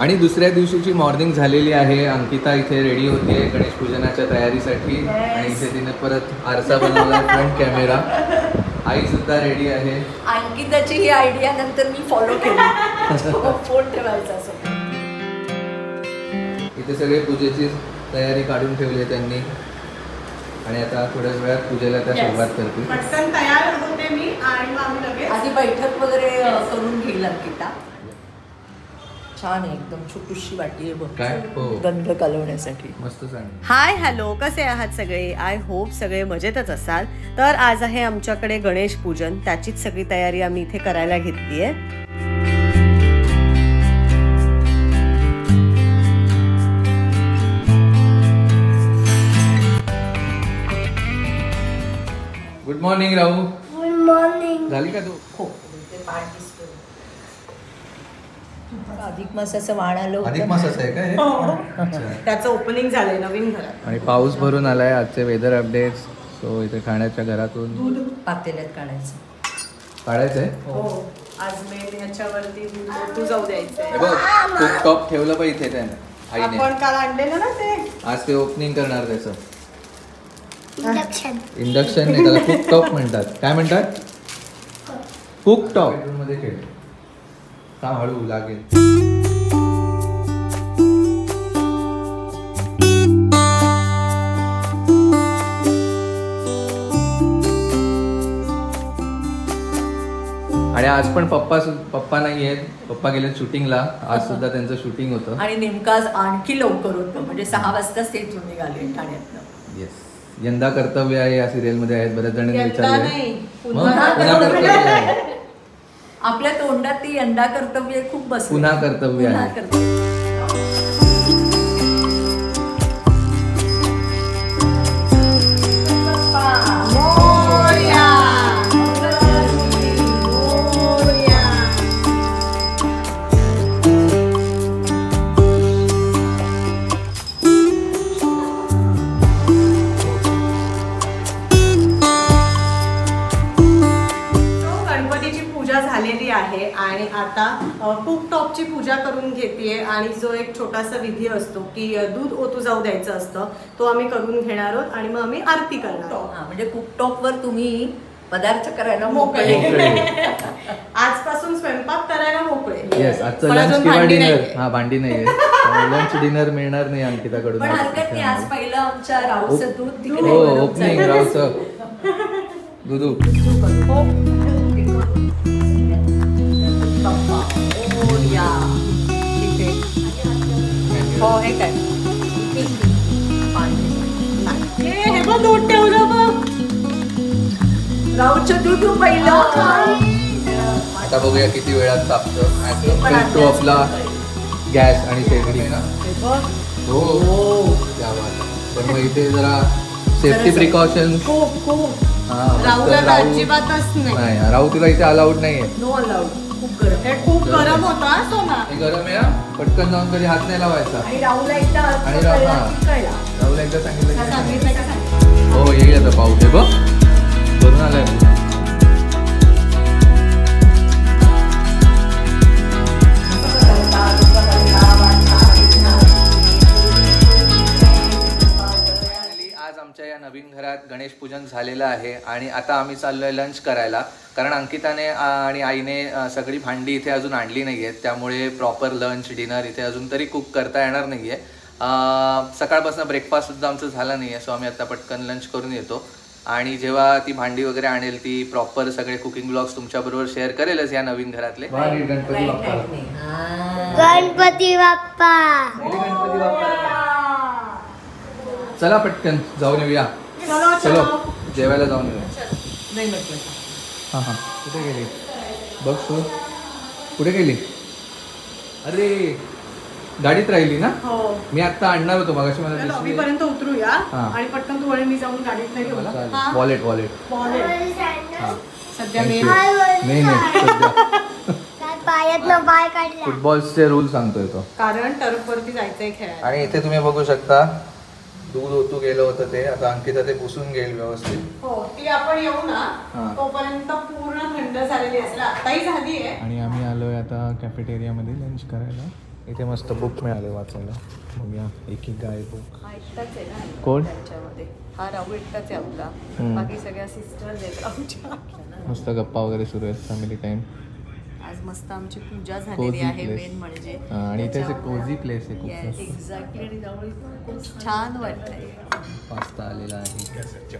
आणि दुसऱ्या दिवशीची मॉर्निंग झालेली आहे. अंकिता इथे रेडी होते गणेश पूजनाच्या तयारीसाठी आणि इथे तिने परत आरसा बनवला, फ्रंट कॅमेरा. आई सुद्धा रेडी आहे. अंकिताची ही आयडिया नंतर मी फॉलो केली. फोन ठेवायचा असं. इथे सगळे पूजेची तयारी काढून ठेवली आहे त्यांनी आणि आता थोड्याच वेळात पूजेला त्या सुरुवात करतील. पटकन तयार होते मी आणि मग आम्ही लगेच आधी बैठक वगैरे करून घेईल अंकिता. छान आहे एकदम, छोटीशी वाटी आहे बघ. काय हो, गंध कालवण्यासाठी मस्त सांग. हाय हॅलो, कसे आहात सगळे? आय होप सगळे मजेतच असाल. तर आज आहे आमच्याकडे गणेश पूजन, त्याचीच सगळी तयारी आम्ही इथे करायला घेतली आहे. गुड मॉर्निंग राहू. Good morning. झाली का तू? हो, ते पाठ दिसतोय. अधिक मासाचं वाण आलं होतं. अधिक मासाचं आहे का हे? अच्छा. त्याचं ओपनिंग झालंय नवीन घरात आणि पाऊस भरून आलाय. आजचे वेदर अपडेट्स. सो इथे खाण्याच्या घरातून दूध पातेल्यात काढायचं. काढायचंय. हो, आज मेन याच्यावरती दूध जाऊ द्यायचंय. हे बघ, कुक टॉप ठेवलं पण इथे त्याने आईने. आपण काल आणलेलं ना ते, आज ते ओपनिंग करणार त्याचं. इंडक्शन. इंडक्शन नाही, त्याला कुक टॉप म्हणतात. काय म्हणतात? Cook top. मध्ये खेळ का हळू लागेल. आणि आज पण पप्पा नाही आहेत. पप्पा गेले शूटिंगला. आज सुद्धा त्यांचं शूटिंग होतं आणि नेमकं आज आणखी लवकर होतं, म्हणजे 6 वाजताच ते इथून निघाले ठाण्यातनं. येस. यंदा कर्तव्य आहे या सिरियल मध्ये आहेत. बऱ्याच जणांनी विचारले. पुन्हा कर्तव्य आहे. आपल्या तोंडात ती यंदा कर्तव्य खूप बसली. पुन्हा कर्तव्य पुन्हा आहे. कर्तव्य. झालेली आहे आणि आता कुक टॉपची पूजा करून घेतेय. आणि जो एक छोटासा विधी असतो की दूध ओतू जाऊ द्यायचं असतं, तो आम्ही करून घेणार आहोत आणि मग आम्ही आरती करणार आहोत. म्हणजे कुकटॉप वर तुम्ही पदार्थ करायला मोकळे. मोकळे. आजपासून स्वयंपाक करायला मोकळे. येस. आजचं पण लंच अजून किंवा भांडी डिनर. नाहीये. हा, भांडी नाहीये. लंच डिनर मिळणार नाही अंकिताकडून. पण हरकत नाही, आज पहिलं आमच्या राऊचं दूध तिकडे हो, बनवलं ओपनिंग जाईल. रावचं दुधू. हो, हे काय हे बघ दूध ठेवलं बघ. राऊचं दूध पहिलं. आता बघूया किती वेळात तापतं. तो आपला गॅस आणि शेगडी ना. हो, त्या बात. पण मग इथे जरा सेफ्टी प्रिकॉशन्स. खूप खूप. हा, राहूला तर अजिबातच नाही. राहू तुला इथे अलाउड नाहीये. No allowed. खूप गरम. हे खूप गरम होता सोना. हे गरम आहे हा. पटकन जाऊन कधी हात नाही लावायचा. आणि राहूला एकदा आणि कळला हा. की कळला. राहूला एकदा सांगितलं की सांगितलं का सांगितलं? हो, येईल आता पाऊस. आहे बघ, भरून आलाय. आज आमच्या या नवीन घरात गणेश पूजन झालेलं आहे आणि आता आम्ही चाललोय लंच करायला. कारण अंकिताने आणि आईने सगळी भांडी इथे अजून आणली नाही आहेत, त्यामुळे प्रॉपर लंच डिनर इथे अजून तरी कुक करता येणार नाही आहे. सकाळपासून ब्रेकफास्टसुद्धा आमचं झाला नाही आहे. सो आम्ही आता पटकन लंच करून येतो आणि जेव्हा ती भांडी वगैरे आणेल ती प्रॉपर सगळे कुकिंग ब्लॉग्स तुमच्याबरोबर शेअर करेलच या नवीन घरातले. गणपती बाप्पा. गणपती बाप्पा. चला पटकन जाऊन येऊया. चलो जेवायला जाऊन येऊया. नाही म्हटलं. हां हां, कुठे गेली बघ तू. कुठे गेली? अरे गाडीत राहिली ना. हो, मी आता आणणार होतो मगाशी. मला लॉबी दिसली. पर्यंत उतरूया हा. आणि पटकन तू आणि मी जाऊन गाडीत नाही घेऊन. चालेल. Wallet wallet. सध्या मी नाही नाही सध्या पायातनं पाय काढला. फुटबॉलचे रूल सांगतोय तो. कारण टर्फ वरती जायचंय खेळायला. आणि इथे तुम्ही बघू शकता दूध ओतू गेलं होतं ते. आता अंकिता ते पुसून घेईल व्यवस्थित. हो, ती आपण येऊ हा. ना तोपर्यंत पूर्ण थंड झालेली असेल. आताही झाली आहे. आणि आम्ही आलोय आता कॅफेटेरिया मध्ये लंच करायला. इथे मस्त बुक मिळाले वाचायला. बघूया एक गाय बुक. हा एकटाच आहे ना कोण? त्यांच्यामध्ये. हा राहू एकटाच आहे आपला. बाकी सगळ्या सिस्टर्स आहेत राहूच्या. मस्त गप्पा वगैरे सुरू आहेत, फॅमिली टाइम. आज मस्त आमची पूजा झालेली आहे मेन म्हणजे. आणि इथे कोझी प्लेस आहे खूप मस्त. एक्झॅक्टली. आणि राहू खूप छान वाटतंय. पास्ता आलेला आहे.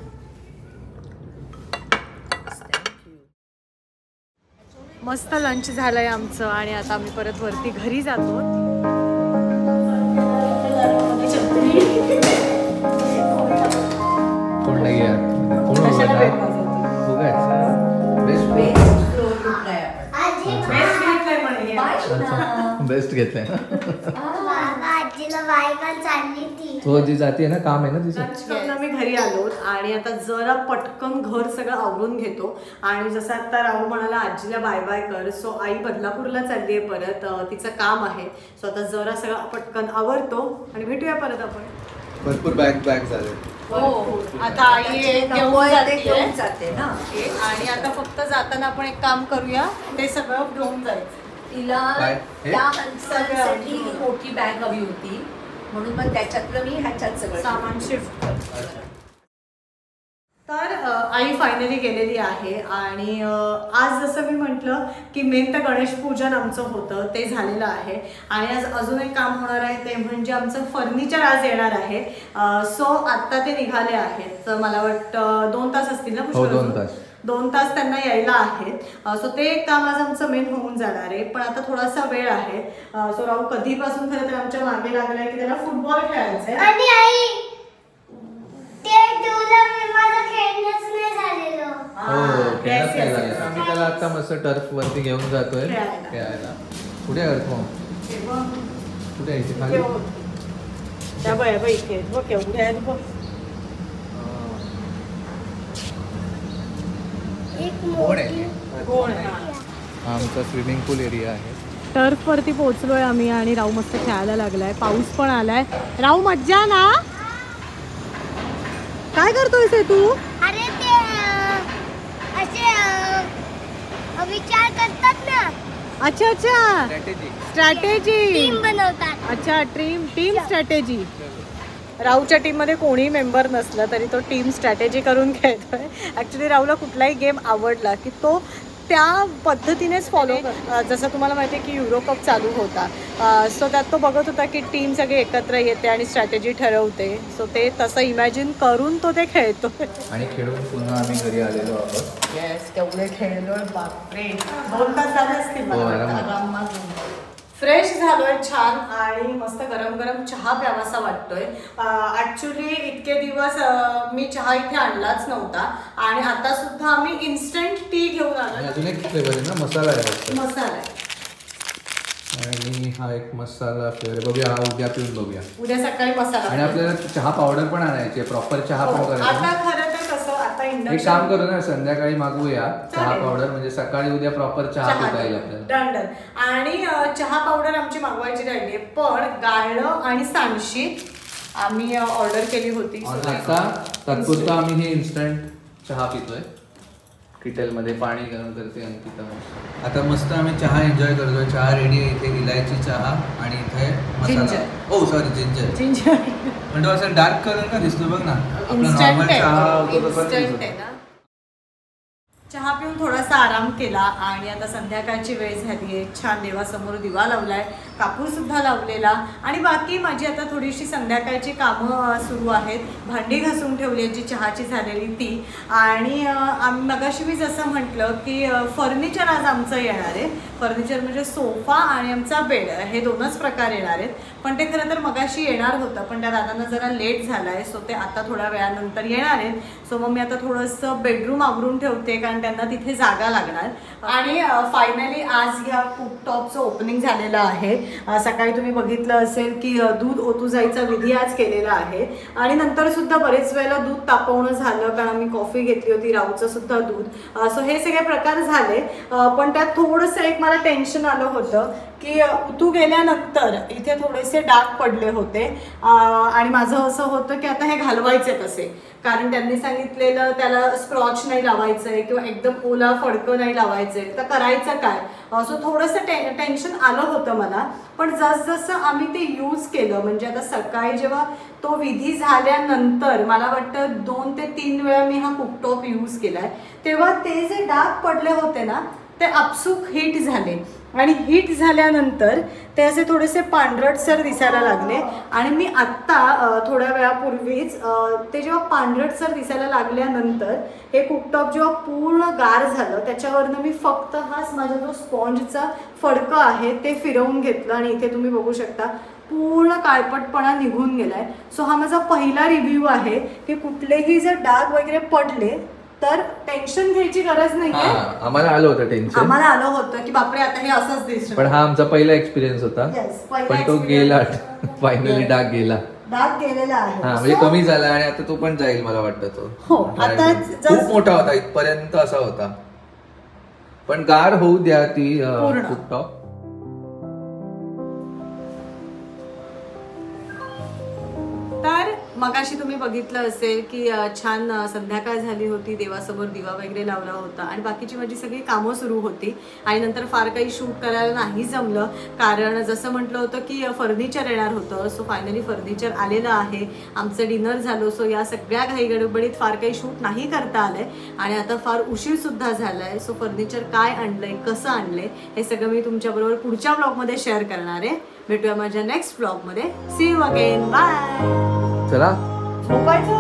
मस्त लंच झालंय आमचं आणि आता आम्ही परत वरती घरी जातो. कोण नाही यार, कोण बेस्ट घेतलाय ना. बाबा आजीला बाय पण चालली ती. तो जी जाते ना, काम आहे ना तिचं. लंच करून आम्ही घरी आलो आणि आता जरा पटकन घर सगळं आवरून घेतो. आणि जसं आता राहू म्हणाला आजीला बाय बाय कर, सो आई बदलापूरला चालली आहे परत, तिचं काम आहे. सो आता जरा सगळं पटकन आवरतो आणि भेटूया परत आपण. भरपूर बॅग झाले. हो, आता आई घेऊन जाते ना. आणि आता फक्त जाताना आपण एक काम करूया, ते सगळं घेऊन जायचं. तिला काय? त्या माणसासाठी मोठी बॅग हवी होती म्हणून मग त्याच्यातलं मी ह्याच्यात सगळं सामान शिफ्ट कर. तर आई फायनली गेलेली आहे आणि आज जसं मी म्हटलं की मेन तर गणेश पूजन आमचं होतं ते झालेलं आहे. आणि आज अजून एक काम होणार आहे, ते म्हणजे आमचं फर्निचर आज येणार आहे. सो आत्ता ते निघाले आहेत, तर मला वाटतं 2 तास असतील ना. हो, 2 तास. 2 तास त्यांना यायला आहेत. सो ते काम आज आमचं मेन होऊन जाणार आहे. पण आता थोडासा वेळ आहे. सो राहू कधीपासून खरं तर आमच्या मागे लागलाय की त्याला फुटबॉल खेळायचंय. आणि आई ते तुला माझं खेळणंच नाही झालेलं. आम्ही त्याला आता मस्त टर्फ वरती घेऊन जातोय खेळायला. कुठे अर्थ कुठे यायचे खाली त्या बाय बाई इथे बघ केवढे आहेत बघ. आमचा स्विमिंग पूल एरिया आहे. टर्फ वरती पोहोचलोय आम्ही आणि राहू मस्त खेळायला लागलाय. पाऊस पण आलाय. राहू मज्जा ना. काय करतोय तू? अरे ते असे विचार करतात ना. अच्छा अच्छा, स्ट्रॅटेजी टीम बनवतात. अच्छा, टीम स्ट्रॅटेजी. राहूच्या टीममध्ये कोणीही मेंबर नसलं तरी तो टीम स्ट्रॅटेजी करून खेळतोय. ॲक्च्युली राहूला कुठलाही गेम आवडला की तो त्या पद्धतीनेच फॉलो कर. जसं तुम्हाला माहिती आहे की युरो कप चालू होता, सो त्यात तो बघत होता की टीम सगळी एकत्र येते आणि स्ट्रॅटेजी ठरवते. सो ते तसं इमॅजिन करून तो ते खेळतो. आणि खेळून पुन्हा आम्ही घरी आलेलो आहोत. येस, तेवढे खेळलोय बापरे. 2 तास झाले असतील मला हो, वाटतं. आरामात. फ्रेश झालोय छान आणि मस्त गरम गरम चहा प्यावासा वाटतोय. ॲक्च्युली इतके दिवस मी चहा इथे आणलाच नव्हता आणि आता सुद्धा आम्ही इन्स्टंट टी घेऊन आलो. अजून एक फ्लेवर आहे ना, मसाला आहे. मसाला आहे आणि हा एक मसाला फ्लेवर. बघूया, हा उद्या पिऊन बघूया. उद्या सकाळी मसाला. आणि आपल्याला चहा पावडर पण आणायची, प्रॉपर चहा पण आता करायचा. खरं तर कसं आता एक इंडक्शन काम करू ना, संध्याकाळी मागवूया चहा चालेल. पावडर, म्हणजे सकाळी उद्या प्रॉपर चहा पिता येईल आपल्याला. डन. आणि चहा पावडर आमची मागवायची राहिली, पण गाळणं आणि सांडशी आम्ही ऑर्डर केली होती. आता तात्पुरता आम्ही हे इन्स्टंट चहा पितोय. किटलमध्ये पाणी गरम करते अंकिता. आता मस्त आम्ही चहा एन्जॉय करतोय. चहा रेडी आहे. इथे इलायची चहा आणि इथे मसाला. ओ सॉरी, जिंजर. पण तो असं डार्क कलर का दिसतो बघ ना, आपला नॉर्मल चहा होतो तसा दिसतो. चहा पिऊन थोडासा आराम केला आणि आता संध्याकाळची वेळ झाली आहे. छान देवासमोर दिवा लावलाय, कापूर सुद्धा लावलेला आणि बाकी माझी आता थोडीशी संध्याकाळची कामं सुरू आहेत. भांडी घासून ठेवली जी चहाची झालेली ती. आणि मगाशी मी जसं म्हटलं की फर्निचर आज आमचं येणार आहे. फर्निचर म्हणजे सोफा आणि आमचा बेड, हे 2च प्रकार येणार आहेत. पण ते खरं तर मगाशी येणार होतं, पण त्या दादांना जरा लेट झाला आहे, सो ते आता थोड्या वेळानंतर येणार आहेत. सो मग मी आता थोडंसं बेडरूम आवरून ठेवते, कारण त्यांना तिथे जागा लागणार. आणि फायनली आज ह्या कुकटॉपचं ओपनिंग झालेलं आहे. सकाळी तुम्ही बघितलं असेल की दूध ओतू जायचा विधी आज केलेला आहे. आणि नंतर सुद्धा बरेच वेळेला दूध तापवणं झालं, कारण आम्ही कॉफी घेतली होती, राहूचं सुद्धा दूध. सो हे सगळे प्रकार झाले. पण त्यात थोडंसं एक मला टेन्शन आलं होतं की तू गेल्यानंतर इथे थोडेसे डाग पडले होते आणि माझं असं होतं की आता हे घालवायचे कसे, कारण त्यांनी सांगितलेलं त्याला स्क्रॉच नाही लावायचंय किंवा एकदम ओला फडकं नाही लावायचंय, तर करायचं काय असं थोडंसं टेन्शन आलं होतं मला. पण जसजसं आम्ही ते यूज केलं, म्हणजे आता सकाळी जेव्हा तो विधी झाल्यानंतर मला वाटतं 2 ते 3 वेळा मी हा कुकटॉप यूज केलाय, तेव्हा ते जे डाग पडले होते ना ते आपसूक हिट झाले आणि हिट झाल्यानंतर ते असे थोडेसे पांढरटसर दिसायला लागले. आणि मी आत्ता थोड्या वेळापूर्वीच ते जेव्हा पांढरटसर दिसायला लागल्यानंतर हे कुकटॉप जेव्हा पूर्ण गार झालं त्याच्यावरनं मी फक्त हाच माझा जो स्पॉन्जचा फडकं आहे ते फिरवून घेतलं आणि इथे तुम्ही बघू शकता पूर्ण काळपटपणा निघून गेलाय. सो हा माझा पहिला रिव्ह्यू आहे की कुठलेही जर डाग वगैरे पडले तर टेन्शन घ्यायची गरज नाही. आम्हाला आलं होतं टेन्शन, आम्हाला आलं होतं की बापरे आता हे असंच दिसतं, पण हा आमचा पहिला एक्सपिरियन्स होता. पण तो गेला, फायनली डाग गेला, डाग गेलेला आहे. म्हणजे कमी झाला आणि आता तो पण जाईल मला वाटतं. तो हो, आता खूप मोठा होता, इथपर्यंत असा होता. पण गार होऊ द्या ती कुकटॉप. तर मगाशी तुम्ही बघितलं असेल की छान संध्याकाळ झाली होती, देवासमोर दिवा वगैरे लावला होता आणि बाकीची माझी सगळी कामं सुरू होती. आणि नंतर फार काही शूट करायला नाही जमलं, कारण जसं म्हटलं होतं की फर्निचर येणार होतं. सो फायनली फर्निचर आलेलं आहे, आमचं डिनर झालं. सो या सगळ्या घाई गडबडीत फार काही शूट नाही करता आलंय आणि आता फार उशीरसुद्धा झालाय. सो फर्निचर काय आणलंय, कसं आणलंय, हे सगळं मी तुमच्याबरोबर पुढच्या ब्लॉगमध्ये शेअर करणार आहे. भेटूया माझ्या नेक्स्ट ब्लॉगमध्ये. See you again, bye. चला झोपायचं.